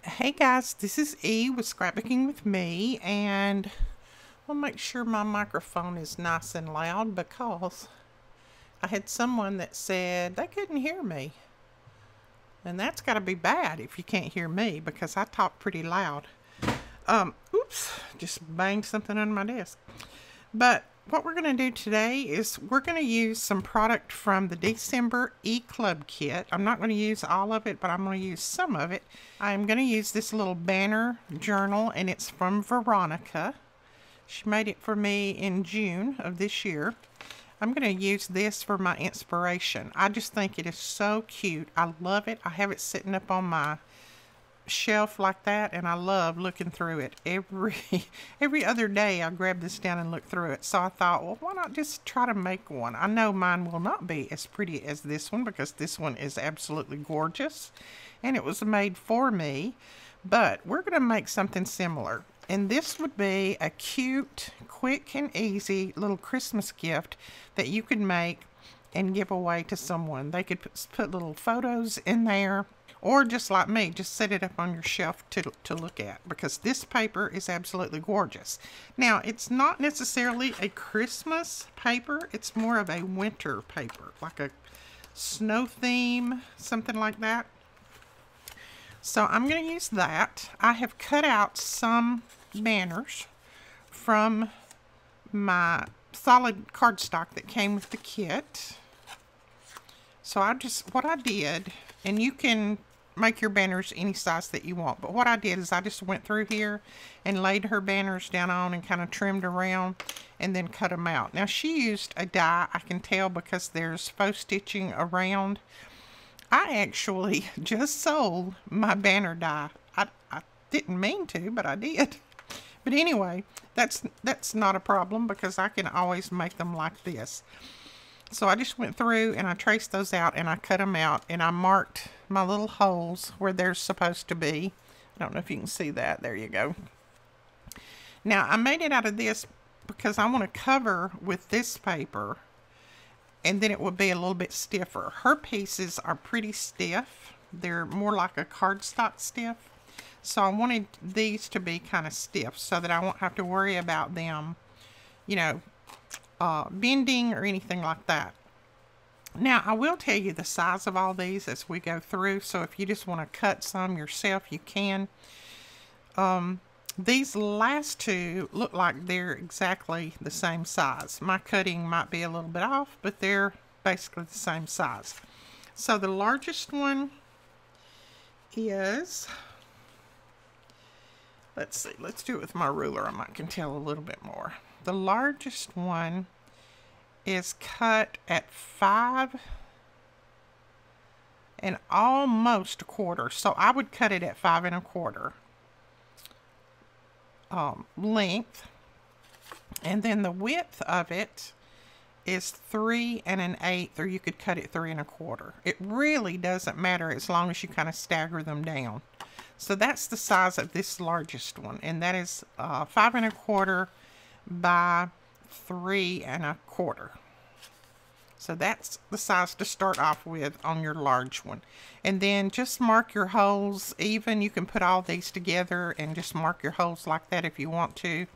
Hey guys, this is E with Scrapbooking with Me, and I'll make sure my microphone is nice and loud because I had someone that said they couldn't hear me. And that's got to be bad if you can't hear me because I talk pretty loud. Oops, just banged something on my desk. But what we're going to do today is we're going to use some product from the December E-Club kit. I'm not going to use all of it, but I'm going to use some of it. I'm going to use this little banner journal, and it's from Veronica. She made it for me in June of this year. I'm going to use this for my inspiration. I just think it is so cute. I love it. I have it sitting up on my shelf like that, and I love looking through it. Every other day I grab this down and look through it. So I thought, well, why not just try to make one? I know mine will not be as pretty as this one because this one is absolutely gorgeous and it was made for me, but we're going to make something similar. And this would be a cute, quick and easy little Christmas gift that you could make and give away to someone. They could put little photos in there, or just like me, just set it up on your shelf to look at, because this paper is absolutely gorgeous. Now, it's not necessarily a Christmas paper. It's more of a winter paper, like a snow theme, something like that. So I'm going to use that. I have cut out some banners from my solid cardstock that came with the kit. So what I did, and you can make your banners any size that you want, but what I did is I just went through here and laid her banners down on and kind of trimmed around and then cut them out. Now, she used a die, I can tell, because there's faux stitching around. I actually just sold my banner die. I didn't mean to, but I did. But anyway, that's not a problem because I can always make them like this. So I just went through and I traced those out and I cut them out and I marked my little holes where they're supposed to be. I don't know if you can see that. There you go. Now, I made it out of this because I want to cover with this paper, and then it would be a little bit stiffer. Her pieces are pretty stiff. They're more like a cardstock stiff. So I wanted these to be kind of stiff so that I won't have to worry about them, you know, bending or anything like that. Now, I will tell you the size of all these as we go through. So if you just want to cut some yourself, you can. These last two look like they're exactly the same size. My cutting might be a little bit off, but they're basically the same size. So the largest one is, let's see, let's do it with my ruler. I might can tell a little bit more. The largest one is cut at 5 and almost a quarter. So I would cut it at 5 1/4. Length, and then the width of it is 3 1/8, or you could cut it 3 1/4. It really doesn't matter as long as you kind of stagger them down. So that's the size of this largest one, and that is 5 1/4 by 3 1/4. So that's the size to start off with on your large one. And then just mark your holes even. You can put all these together and just mark your holes like that if you want to.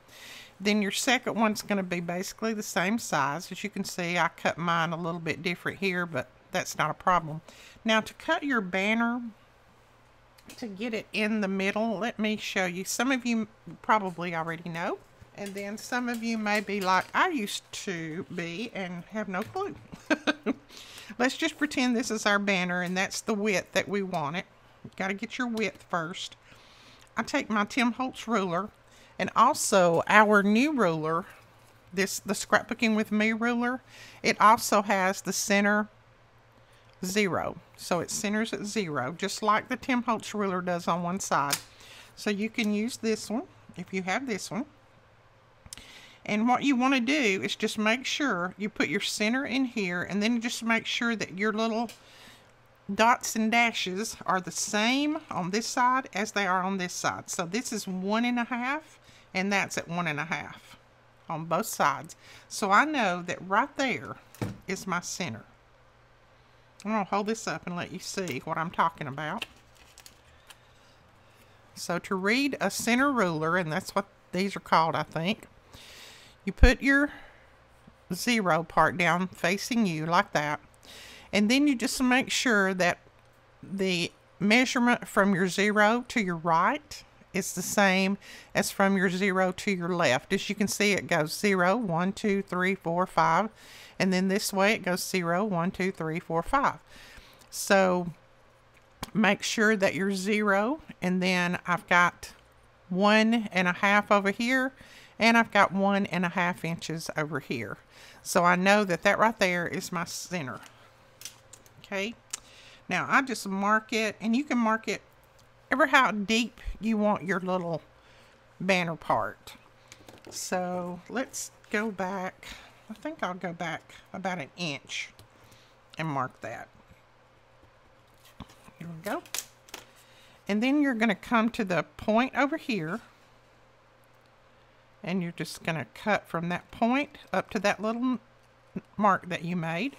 Then your second one's going to be basically the same size. As you can see, I cut mine a little bit different here, but that's not a problem. Now, to cut your banner, to get it in the middle, let me show you. Some of you probably already know. And then some of you may be like I used to be and have no clue. Let's just pretend this is our banner and that's the width that we want it. Got to get your width first. I take my Tim Holtz ruler, and also our new ruler, the Scrapbooking with Me ruler. It also has the center 0. So it centers at 0, just like the Tim Holtz ruler does on one side. So you can use this one if you have this one. And what you want to do is just make sure you put your center in here, and then just make sure that your little dots and dashes are the same on this side as they are on this side. So this is 1 1/2, and that's at 1 1/2 on both sides. So I know that right there is my center. I'm going to hold this up and let you see what I'm talking about. So to read a center ruler, and that's what these are called, I think, you put your 0 part down facing you like that. And then you just make sure that the measurement from your 0 to your right is the same as from your 0 to your left. As you can see, it goes 0, 1, 2, 3, 4, 5. And then this way it goes 0, 1, 2, 3, 4, 5. So make sure that you're 0, and then I've got 1.5 over here, and I've got 1.5 inches over here. So I know that that right there is my center. Okay, now I just mark it, and you can mark it ever how deep you want your little banner part. So let's go back. I think I'll go back about 1 inch and mark that. Here we go. And then you're going to come to the point over here, and you're just going to cut from that point up to that little mark that you made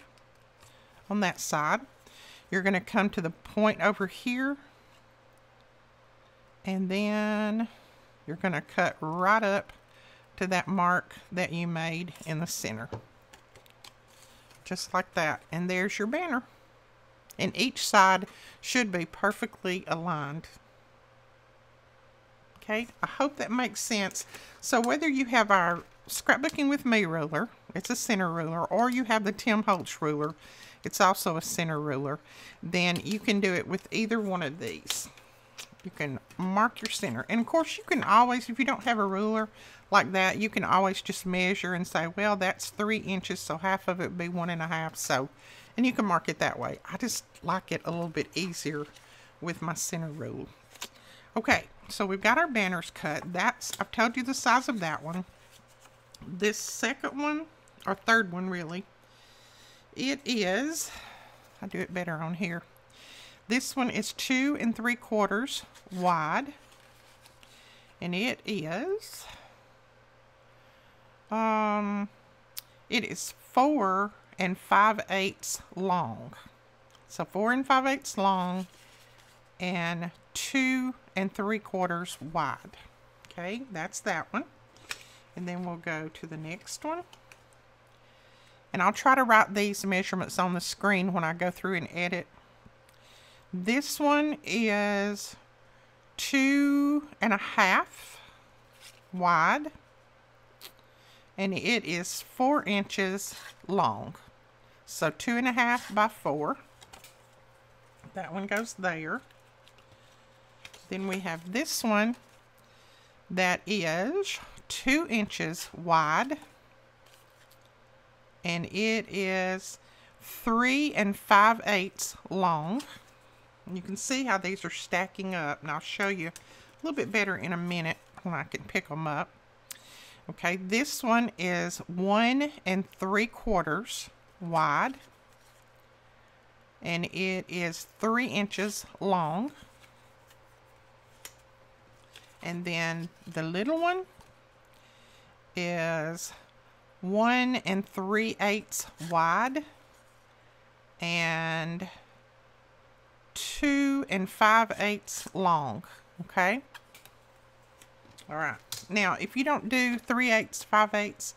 on that side. You're going to come to the point over here, and then you're going to cut right up to that mark that you made in the center. Just like that. And there's your banner. And each side should be perfectly aligned. Okay, I hope that makes sense. So whether you have our Scrapbooking with Me ruler, it's a center ruler, or you have the Tim Holtz ruler, it's also a center ruler, then you can do it with either one of these. You can mark your center. And of course you can always, if you don't have a ruler like that, you can always just measure and say, well, that's 3 inches, so half of it would be 1.5. So, and you can mark it that way. I just like it a little bit easier with my center rule. Okay, so we've got our banners cut. I've told you the size of that one. This second one, or third one really, it is, I'll do it better on here. This one is 2 3/4 wide, and it is 4 5/8 long. So 4 5/8 long and 2 3/4 wide. Okay, that's that one. And then we'll go to the next one. And I'll try to write these measurements on the screen when I go through and edit. This one is 2 1/2 wide, and it is 4 inches long. So 2 1/2 by 4. That one goes there. Then we have this one that is 2 inches wide, and it is 3 5/8 long. You can see how these are stacking up, and I'll show you a little bit better in a minute when I can pick them up. Okay, this one is 1 3/4 wide, and it is 3 inches long. And then the little one is 1 3/8 wide and 2 5/8 long. Okay. All right. Now, if you don't do 3/8, 5/8,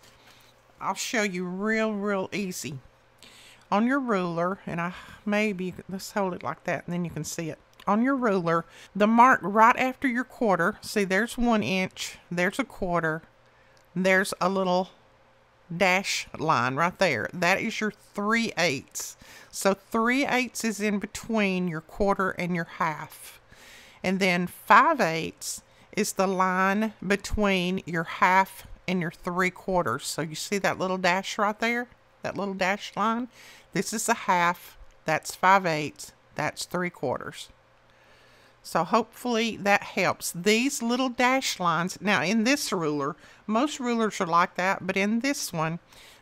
I'll show you real easy. On your ruler, and let's hold it like that, and then you can see it. On your ruler, the mark right after your quarter, see there's 1 inch, there's a quarter, there's a little dash line right there. That is your 3/8. So 3/8 is in between your quarter and your half. And then 5/8 is the line between your half and your 3/4. So you see that little dash right there? That little dash line? This is a half, that's 5/8, that's 3/4. So hopefully that helps. These little dash lines, now in this ruler, most rulers are like that, but in this one,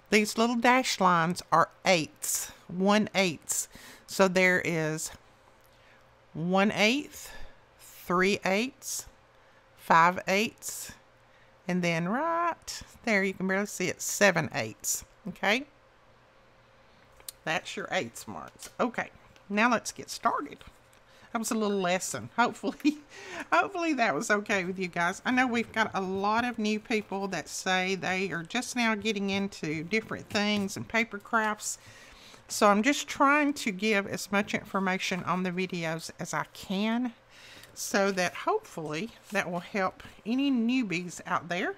these little dash lines are 1/8. 1/8. So there is 1/8, 3/8, 5/8, and then right there, you can barely see it, 7/8. Okay? That's your 8s marks. Okay, now let's get started. That was a little lesson. Hopefully, hopefully that was okay with you guys. I know we've got a lot of new people that say they are just now getting into different things and paper crafts. So I'm just trying to give as much information on the videos as I can, so that hopefully that will help any newbies out there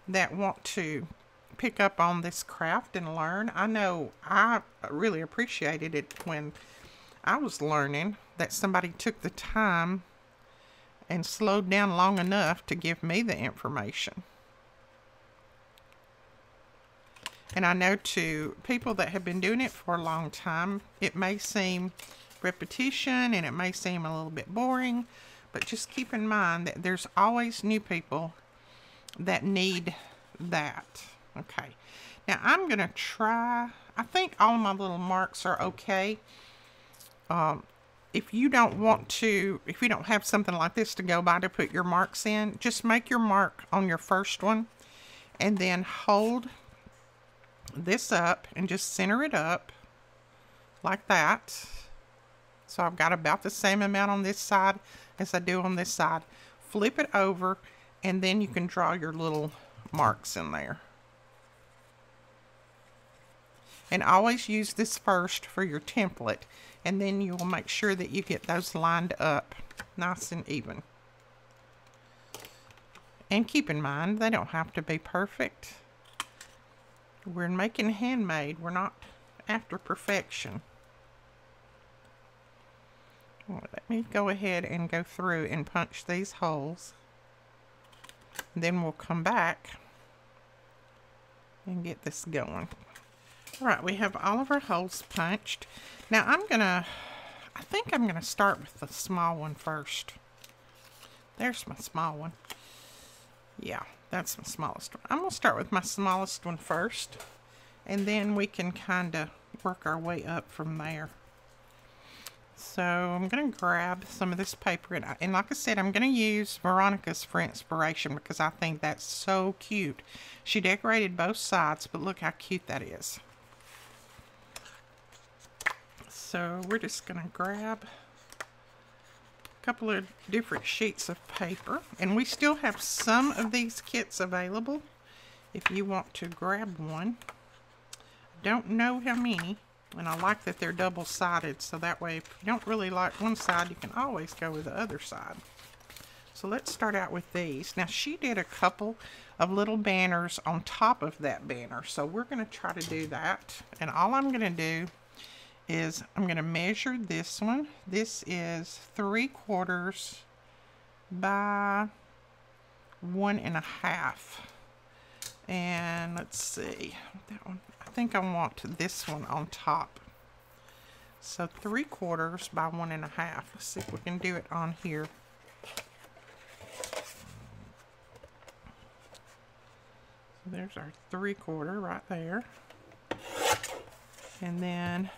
that want to pick up on this craft and learn. I know I really appreciated it when I was learning, that somebody took the time and slowed down long enough to give me the information. And I know to people that have been doing it for a long time, it may seem repetition and it may seem a little bit boring, but just keep in mind that there's always new people that need that. Okay, now I'm gonna try, I think all of my little marks are okay. If you don't want to, if you don't have something like this to go by to put your marks in, just make your mark on your first one and then hold this up and just center it up like that. So I've got about the same amount on this side as I do on this side. Flip it over and then you can draw your little marks in there. And always use this first for your template, and then you will make sure that you get those lined up nice and even. And keep in mind, they don't have to be perfect. We're making handmade. We're not after perfection. Well, let me go ahead and go through and punch these holes. Then we'll come back and get this going. All right, we have all of our holes punched. Now I think I'm gonna start with the small one first. There's my small one. Yeah, that's my smallest one. I'm gonna start with my smallest one first, and then we can kind of work our way up from there. So I'm gonna grab some of this paper, and like I said, I'm gonna use Veronica's for inspiration because I think that's so cute. She decorated both sides, but look how cute that is. So we're just going to grab a couple of different sheets of paper. And we still have some of these kits available if you want to grab one. I don't know how many. And I like that they're double-sided. So that way if you don't really like one side, you can always go with the other side. So let's start out with these. Now she did a couple of little banners on top of that banner. So we're going to try to do that. And all I'm going to do is I'm going to measure this one. This is 3/4 by 1.5. And let's see, that one, I think I want this one on top. So 3/4 by 1.5. Let's see if we can do it on here. So there's our 3/4 right there. And then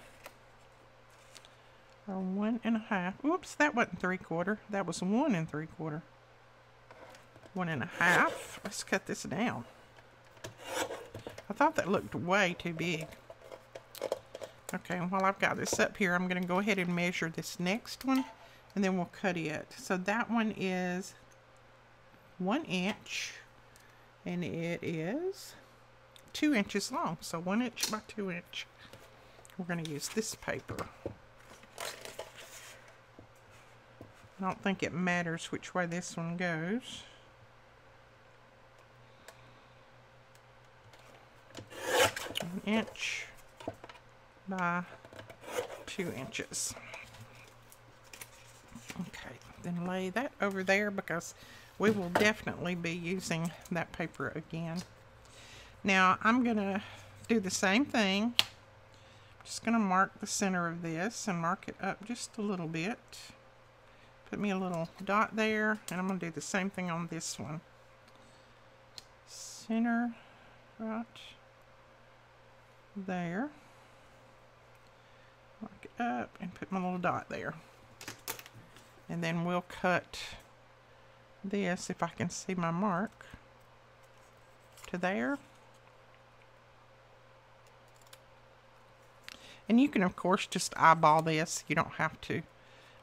our 1.5. Oops, that wasn't 3/4. That was 1 3/4. 1.5. Let's cut this down. I thought that looked way too big. Okay, while I've got this up here, I'm going to go ahead and measure this next one, and then we'll cut it. So that one is 1 inch, and it is 2 inches long. So 1 inch by 2 inch. We're going to use this paper. I don't think it matters which way this one goes. 1 inch by 2 inches. Okay, then lay that over there because we will definitely be using that paper again. Now I'm gonna do the same thing. Just gonna mark the center of this and mark it up just a little bit. Put me a little dot there, and I'm gonna do the same thing on this one. Center right there. Mark it up and put my little dot there. And then we'll cut this, if I can see my mark, to there. And you can of course just eyeball this. You don't have to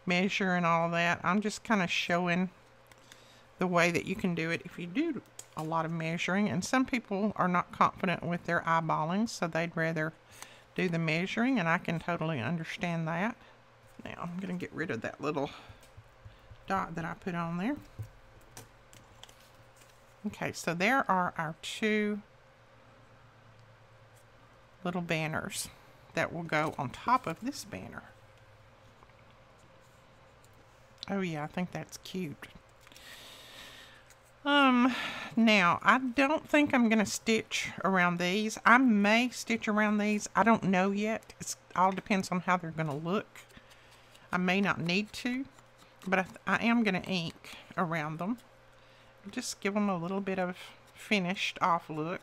measure and all that. I'm just kind of showing the way that you can do it if you do a lot of measuring. And some people are not confident with their eyeballing, so they'd rather do the measuring, and I can totally understand that. Now I'm going to get rid of that little dot that I put on there. Okay, so there are our two little banners that will go on top of this banner. Oh yeah, I think that's cute. Now, I don't think I'm going to stitch around these. I may stitch around these. I don't know yet. It all depends on how they're going to look. I may not need to, but I am going to ink around them. Just give them a little bit of finished off look.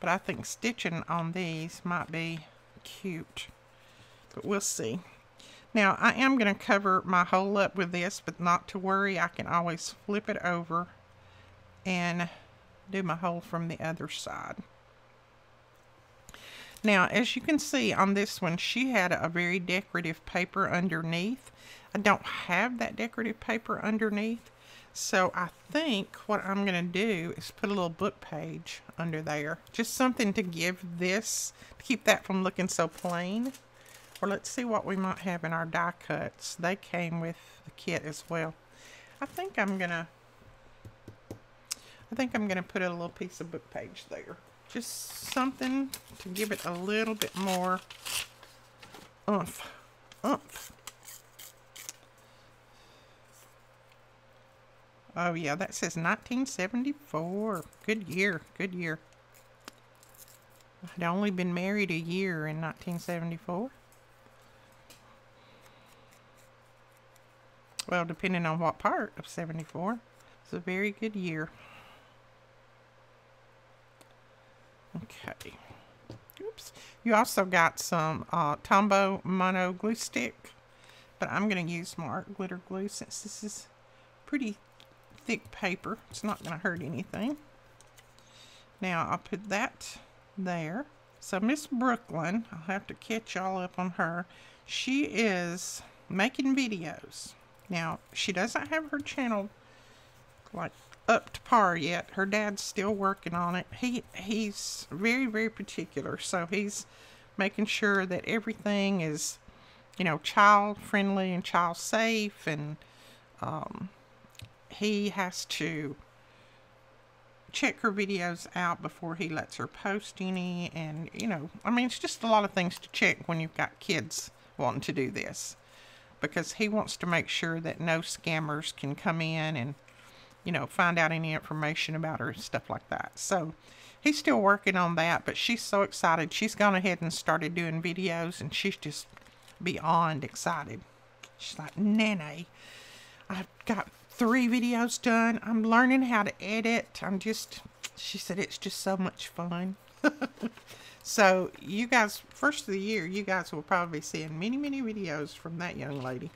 But I think stitching on these might be cute. But we'll see. Now, I am going to cover my hole up with this, but not to worry. I can always flip it over and do my hole from the other side. Now, as you can see on this one, she had a very decorative paper underneath. I don't have that decorative paper underneath, so I think what I'm going to do is put a little book page under there. Just something to give this, to keep that from looking so plain. Or let's see what we might have in our die cuts. They came with the kit as well. I think I'm gonna put a little piece of book page there. Just something to give it a little bit more oomph. Oh yeah, that says 1974. Good year, good year. I'd only been married a year in 1974. Well, depending on what part of 74. It's a very good year. Okay. Oops. You also got some Tombow Mono glue stick. But I'm going to use more glitter glue since this is pretty thick paper. It's not going to hurt anything. Now, I'll put that there. So, Miss Brooklyn, I'll have to catch y'all up on her. She is making videos. Now, she doesn't have her channel like up to par yet. Her dad's still working on it. He's very, very particular. So he's making sure that everything is, you know, child friendly and child safe. And he has to check her videos out before he lets her post any. And, you know, I mean, it's just a lot of things to check when you've got kids wanting to do this. Because he wants to make sure that no scammers can come in and, you know, find out any information about her and stuff like that. So he's still working on that, but she's so excited. She's gone ahead and started doing videos, and she's just beyond excited. She's like, Nene, I've got 3 videos done. I'm learning how to edit. She said, it's just so much fun. So, you guys, first of the year, you guys will probably be seeing many, many videos from that young lady.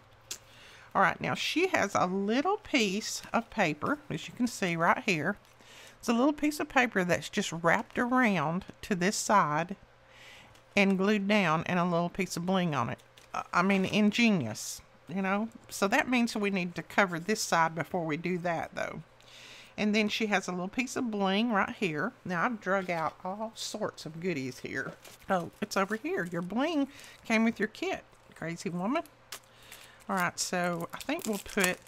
Alright, now she has a little piece of paper, as you can see right here. It's a little piece of paper that's just wrapped around to this side and glued down, and a little piece of bling on it. I mean, ingenious, you know. So that means we need to cover this side before we do that, though. And then she has a little piece of bling right here. Now, I've drug out all sorts of goodies here. Oh, it's over here. Your bling came with your kit, crazy woman. All right, so I think we'll put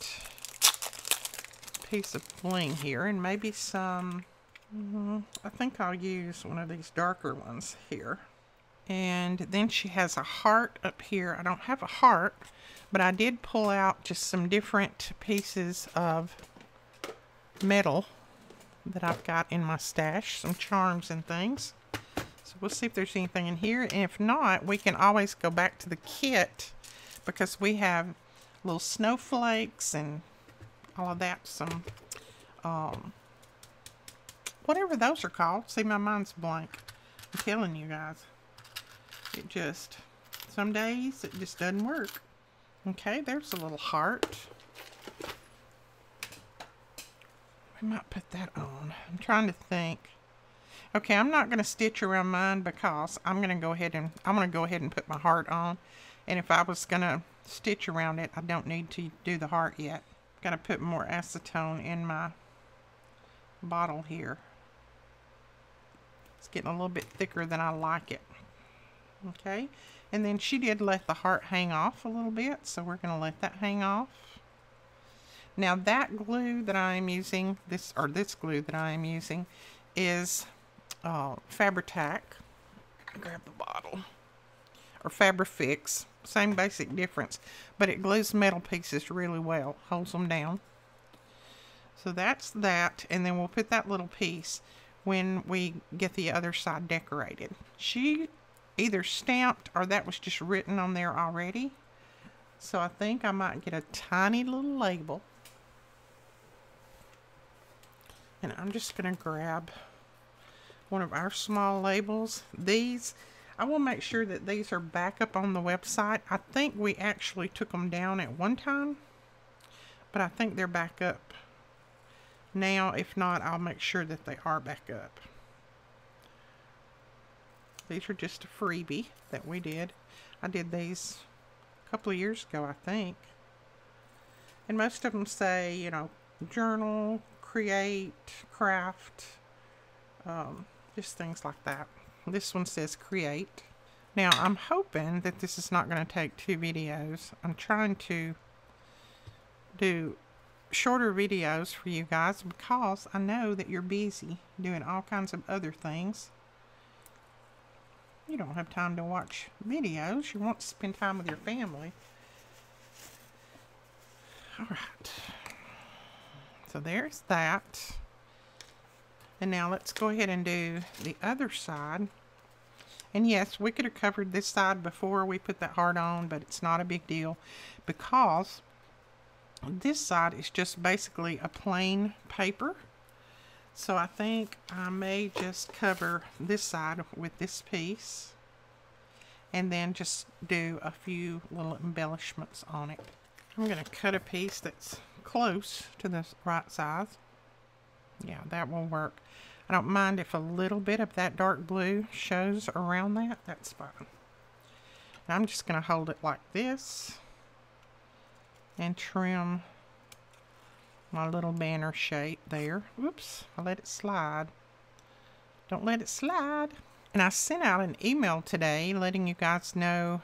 a piece of bling here and maybe some, I think I'll use one of these darker ones here. And then she has a heart up here. I don't have a heart, but I did pull out just some different pieces of metal that I've got in my stash, some charms and things. So we'll see if there's anything in here, and if not, we can always go back to the kit because we have little snowflakes and all of that, some whatever those are called. See, my mind's blank. I'm telling you guys, it just, some days it just doesn't work. Okay, there's a little heart. I might put that on. I'm trying to think. Okay, I'm not going to stitch around mine because I'm going to go ahead and put my heart on. And if I was going to stitch around it, I don't need to do the heart yet. Got to put more acetone in my bottle here. It's getting a little bit thicker than I like it. Okay, and then she did let the heart hang off a little bit, so we're going to let that hang off. Now that glue that I'm using, this glue that I am using, is Fabri-Tac. Grab the bottle. Or Fabri-Fix, same basic difference, but it glues metal pieces really well, holds them down. So that's that, and then we'll put that little piece when we get the other side decorated. She either stamped or that was just written on there already. So I think I might get a tiny little label. And I'm just going to grab one of our small labels. These, I will make sure that these are back up on the website. I think we actually took them down at one time, but I think they're back up now. If not, I'll make sure that they are back up. These are just a freebie that we did. I did these a couple of years ago, I think. And most of them say, you know, journal, create, craft, just things like that. This one says create. Now, I'm hoping that this is not going to take 2 videos. I'm trying to do shorter videos for you guys because I know that you're busy doing all kinds of other things. You don't have time to watch videos. You want to spend time with your family. Alright. So there's that. And now let's go ahead and do the other side. And yes, we could have covered this side before we put that heart on, but it's not a big deal because this side is just basically a plain paper. So I think I may just cover this side with this piece and then just do a few little embellishments on it. I'm going to cut a piece that's close to the right size. Yeah, that will work. I don't mind if a little bit of that dark blue shows around that. That's fine. And I'm just going to hold it like this and trim my little banner shape there. Whoops, I let it slide. Don't let it slide. And I sent out an email today letting you guys know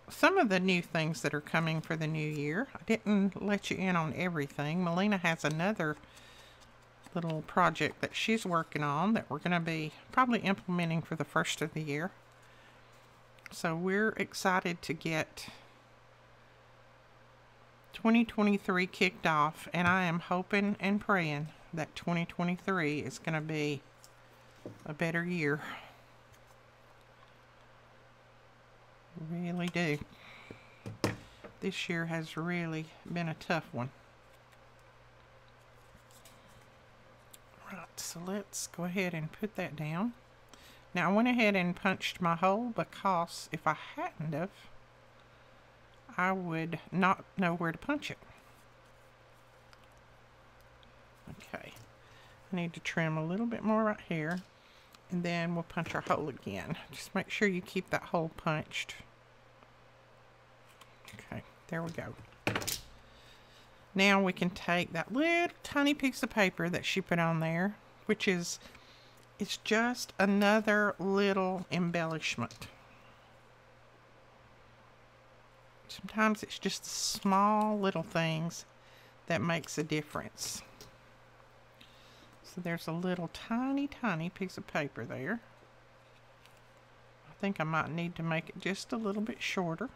some of the new things that are coming for the new year. I didn't let you in on everything. Melina has another little project that she's working on that we're going to be probably implementing for the first of the year. So we're excited to get 2023 kicked off, and I am hoping and praying that 2023 is going to be a better year. Really do. This year has really been a tough one. Right, so let's go ahead and put that down. Now I went ahead and punched my hole because if I hadn't have, I would not know where to punch it. Okay, I need to trim a little bit more right here, and then we'll punch our hole again. Just make sure you keep that hole punched. Okay, there we go. Now we can take that little tiny piece of paper that she put on there, which is, it's just another little embellishment. Sometimes it's just the small little things that makes a difference. So there's a little tiny piece of paper there. I think I might need to make it just a little bit shorter.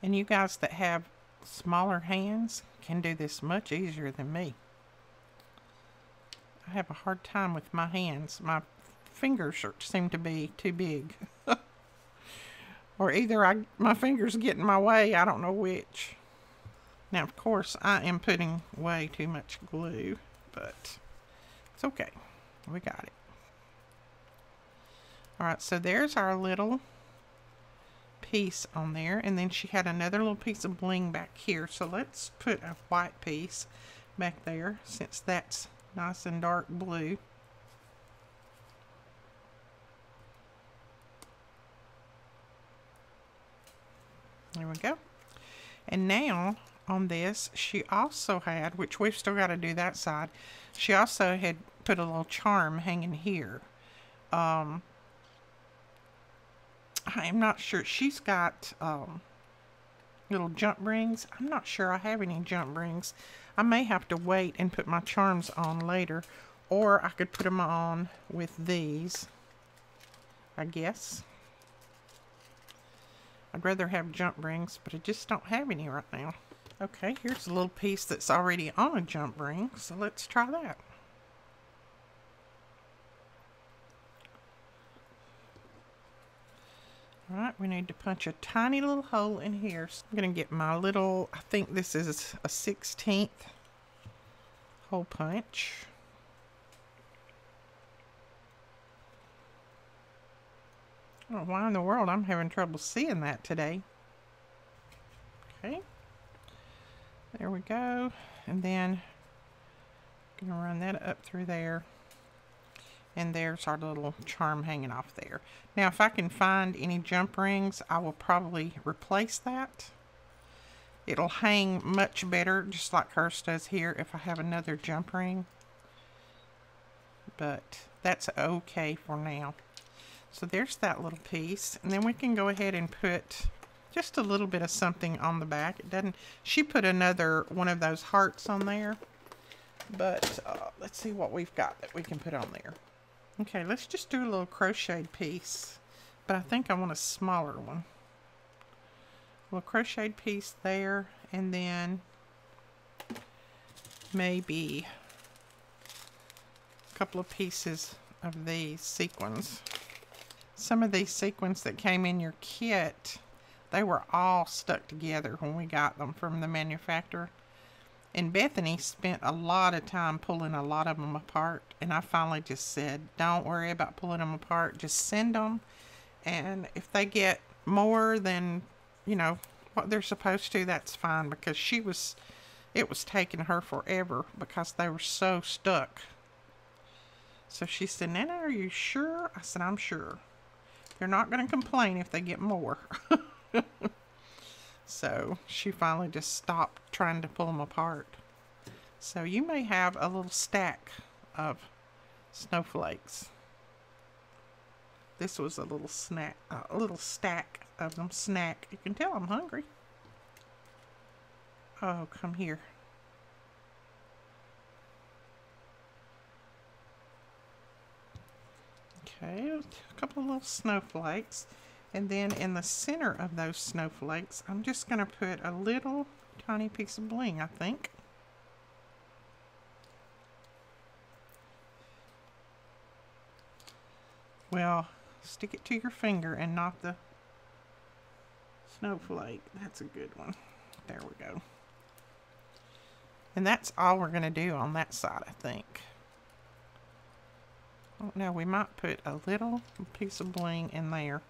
And you guys that have smaller hands can do this much easier than me. I have a hard time with my hands. My fingers seem to be too big. Or either my fingers get in my way, I don't know which. Now, of course, I am putting way too much glue, but it's okay. We got it. Alright, so there's our little piece on there, and then she had another little piece of bling back here. So let's put a white piece back there since that's nice and dark blue. There we go. And now on this, she also had, which we've still got to do that side, she also had put a little charm hanging here. I am not sure. She's got little jump rings. I'm not sure I have any jump rings. I may have to wait and put my charms on later, or I could put them on with these, I guess. I'd rather have jump rings, but I just don't have any right now. Okay, here's a little piece that's already on a jump ring, so let's try that. Alright, we need to punch a tiny little hole in here. So I'm going to get my little, I think this is a 1/16 hole punch. I don't know why in the world I'm having trouble seeing that today. Okay, there we go. And then I'm going to run that up through there. And there's our little charm hanging off there. Now, if I can find any jump rings, I will probably replace that. It'll hang much better, just like hers does here, if I have another jump ring. But that's okay for now. So there's that little piece. And then we can go ahead and put just a little bit of something on the back. It doesn't. She put another one of those hearts on there. But let's see what we've got that we can put on there. Okay, let's just do a little crocheted piece, but I think I want a smaller one. A little crocheted piece there, and then maybe a couple of pieces of these sequins. Some of these sequins that came in your kit, they were all stuck together when we got them from the manufacturer. And Bethany spent a lot of time pulling a lot of them apart. And I finally just said, don't worry about pulling them apart. Just send them. And if they get more than, you know, what they're supposed to, that's fine. Because it was taking her forever because they were so stuck. So she said, Nana, are you sure? I said, I'm sure. They're not going to complain if they get more. So she finally just stopped trying to pull them apart. So you may have a little stack of snowflakes. This was a little snack, a little stack of them. Snack. You can tell I'm hungry. Oh, come here. Okay, a couple of little snowflakes. And then in the center of those snowflakes, I'm just going to put a little tiny piece of bling, I think. Well, stick it to your finger and not the snowflake. That's a good one. There we go. And that's all we're going to do on that side, I think. Oh, now we might put a little piece of bling in there.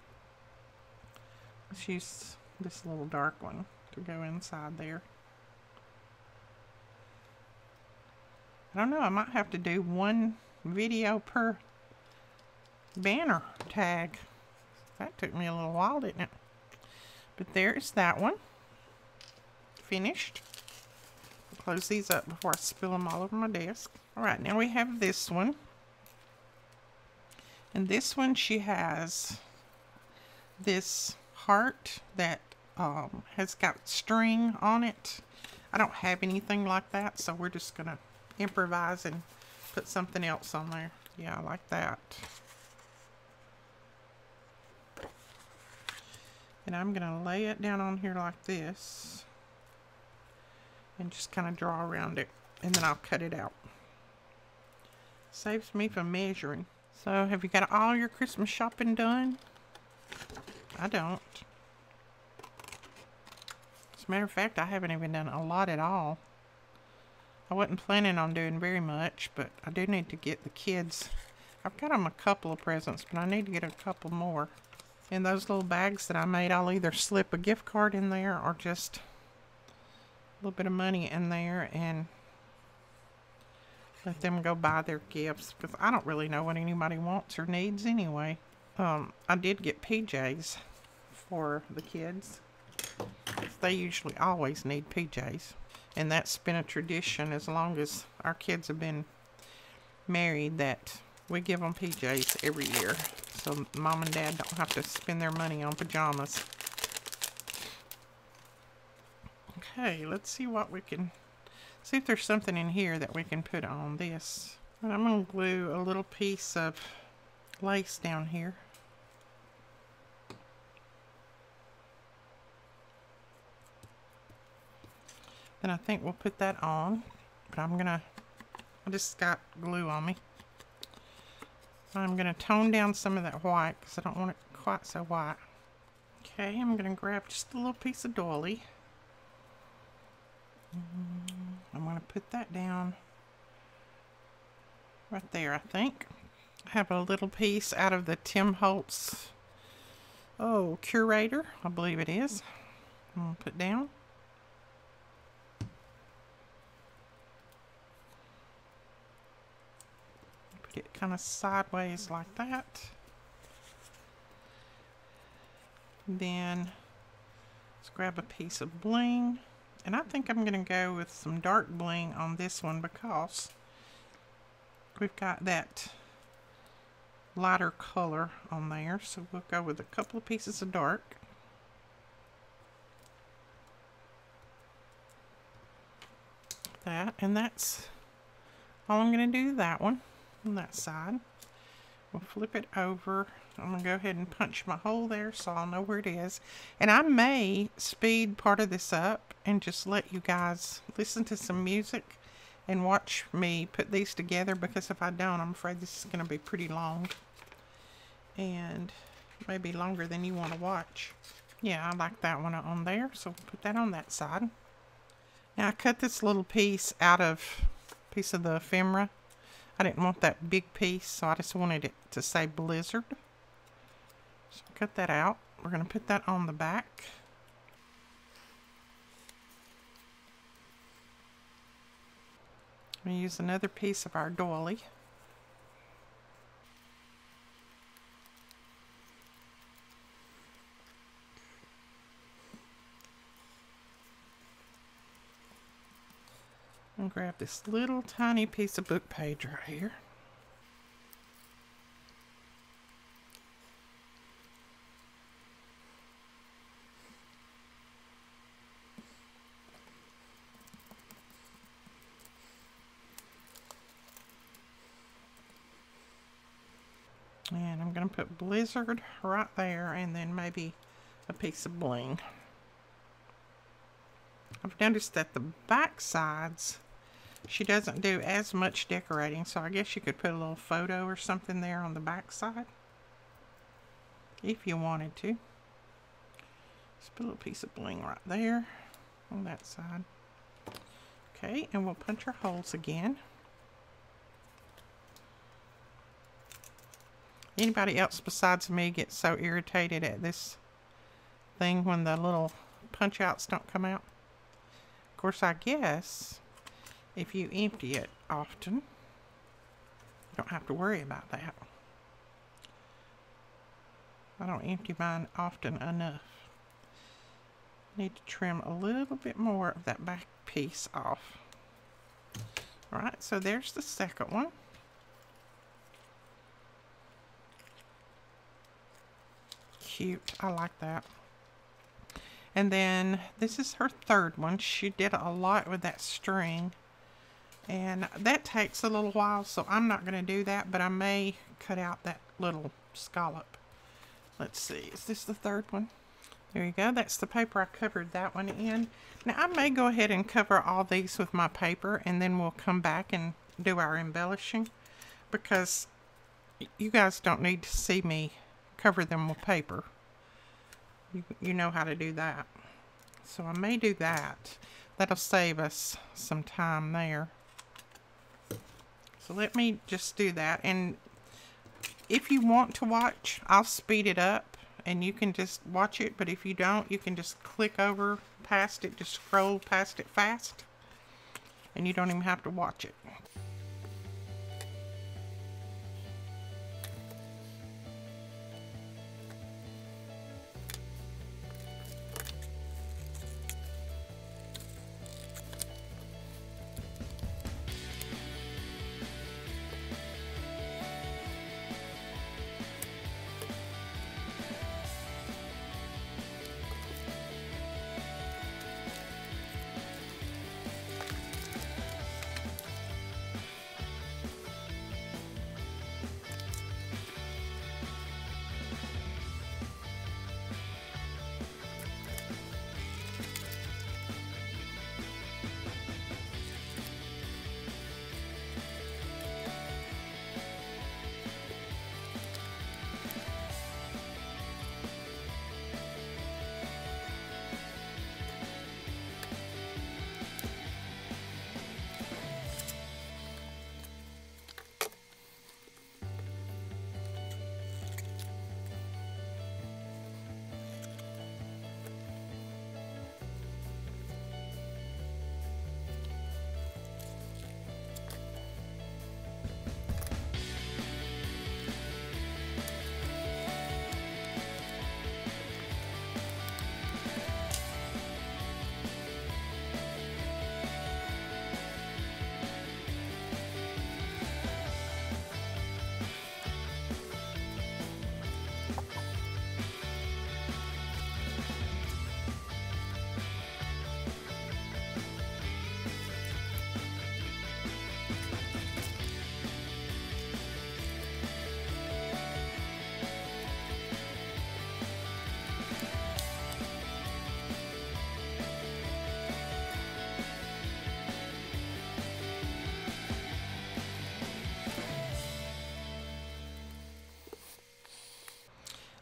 Let's use this little dark one to go inside there. I don't know, I might have to do one video per banner tag. That took me a little while, didn't it? But there's that one. Finished. I'll close these up before I spill them all over my desk. Alright, now we have this one. And this one, she has this heart that has got string on it. I don't have anything like that, so we're just gonna improvise and put something else on there. Yeah, like that. And I'm gonna lay it down on here like this and just kind of draw around it, and then I'll cut it out. Saves me from measuring. So have you got all your Christmas shopping done? I don't. As a matter of fact, I haven't even done a lot at all. I wasn't planning on doing very much, but I do need to get the kids. I've got them a couple of presents, but I need to get a couple more. In those little bags that I made, I'll either slip a gift card in there or just a little bit of money in there and let them go buy their gifts, because I don't really know what anybody wants or needs anyway. I did get PJs for the kids. they usually always need PJs. And that's been a tradition as long as our kids have been married, that we give them PJs every year. So mom and dad don't have to spend their money on pajamas. Okay, let's see what we can, see if there's something in here that we can put on this. And I'm going to glue a little piece of lace down here. Then I think we'll put that on, but I just got glue on me. I'm gonna tone down some of that white because I don't want it quite so white. Okay, I'm gonna grab just a little piece of doily. I'm gonna put that down right there, I think. I have a little piece out of the Tim Holtz, Curator, I believe it is. I'm gonna put down. Put it kind of sideways like that. Then let's grab a piece of bling. And I think I'm going to go with some dark bling on this one because we've got that lighter color on there. So we'll go with a couple of pieces of dark. That, and that's all I'm going to do that one on that side. We'll flip it over. I'm going to go ahead and punch my hole there so I'll know where it is. And I may speed part of this up and just let you guys listen to some music and watch me put these together, because if I don't, I'm afraid this is going to be pretty long. And maybe longer than you want to watch. Yeah, I like that one on there, so we'll put that on that side. Now I cut this little piece out of the ephemera. I didn't want that big piece, so I just wanted it to say Blizzard. So cut that out. We're going to put that on the back. I'm going to use another piece of our doily. And grab this little tiny piece of book page right here. And I'm going to put Blizzard right there, and then maybe a piece of bling. I've noticed that the back sides, she doesn't do as much decorating, so I guess you could put a little photo or something there on the back side if you wanted to. Just put a little piece of bling right there on that side. Okay, and we'll punch our holes again. Anybody else besides me gets so irritated at this thing when the little punch outs don't come out? Of course, I guess if you empty it often, you don't have to worry about that. I don't empty mine often enough. Need to trim a little bit more of that back piece off. Alright, so there's the second one. Cute, I like that. And then this is her third one. She did a lot with that string, and that takes a little while, so I'm not going to do that, but I may cut out that little scallop. Let's see, is this the third one? There you go, that's the paper I covered that one in. Now I may go ahead and cover all these with my paper, and then we'll come back and do our embellishing, because you guys don't need to see me cover them with paper. You know how to do that. So I may do that. That'll save us some time there. So let me just do that. And if you want to watch, I'll speed it up and you can just watch it. But if you don't, you can just click over past it, just scroll past it fast, and you don't even have to watch it.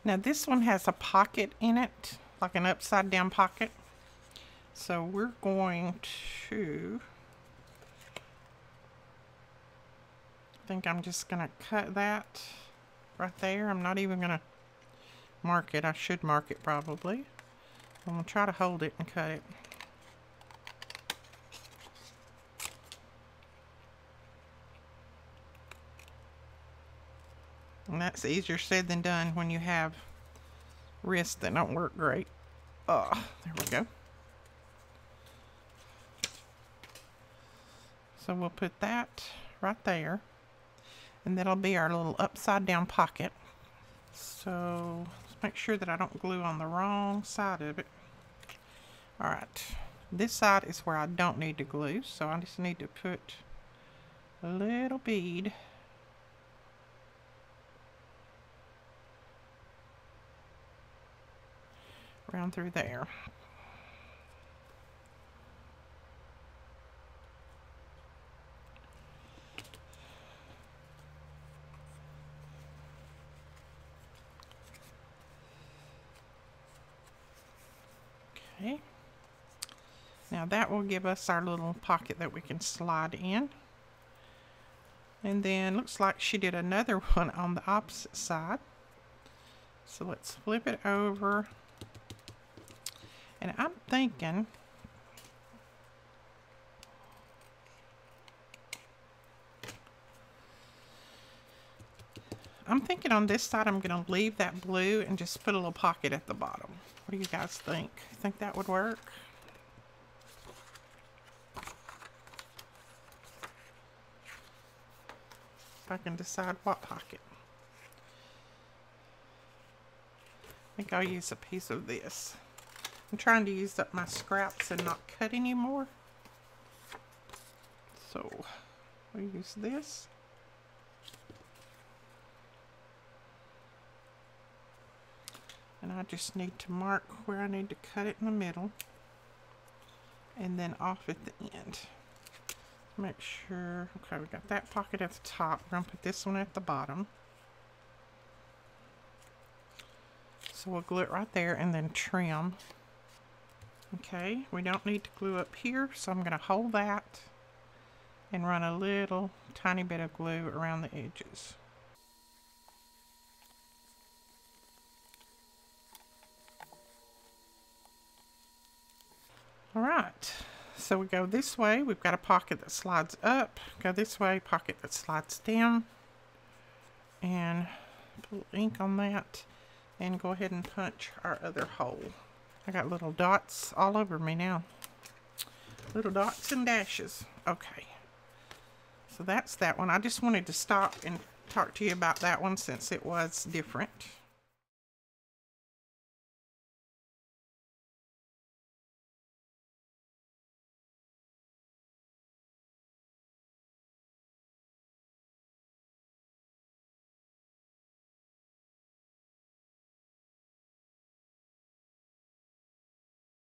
Now this one has a pocket in it, like an upside down pocket. So we're going to, I think I'm just going to cut that right there. I'm not even going to mark it. I should mark it probably. I'm going to try to hold it and cut it. And that's easier said than done when you have wrists that don't work great. Oh, there we go. So we'll put that right there. And that'll be our little upside down pocket. So let's make sure that I don't glue on the wrong side of it. Alright, this side is where I don't need to glue, so I just need to put a little bead around through there. Okay. Now that will give us our little pocket that we can slide in. And then looks like she did another one on the opposite side. So let's flip it over. And I'm thinking on this side I'm going to leave that blue and just put a little pocket at the bottom. What do you guys think? Think that would work? If I can decide what pocket. I think I'll use a piece of this. I'm trying to use up my scraps and not cut anymore. So we'll use this. And I just need to mark where I need to cut it in the middle. And then off at the end. Make sure, okay, we got that pocket at the top. We're going to put this one at the bottom. So we'll glue it right there and then trim. Okay, we don't need to glue up here, so I'm going to hold that and run a little tiny bit of glue around the edges. Alright, so we go this way. We've got a pocket that slides up. Go this way, pocket that slides down. And put ink on that. And go ahead and punch our other hole. I got little dots all over me now. Little dots and dashes. Okay. So that's that one. I just wanted to stop and talk to you about that one since it was different.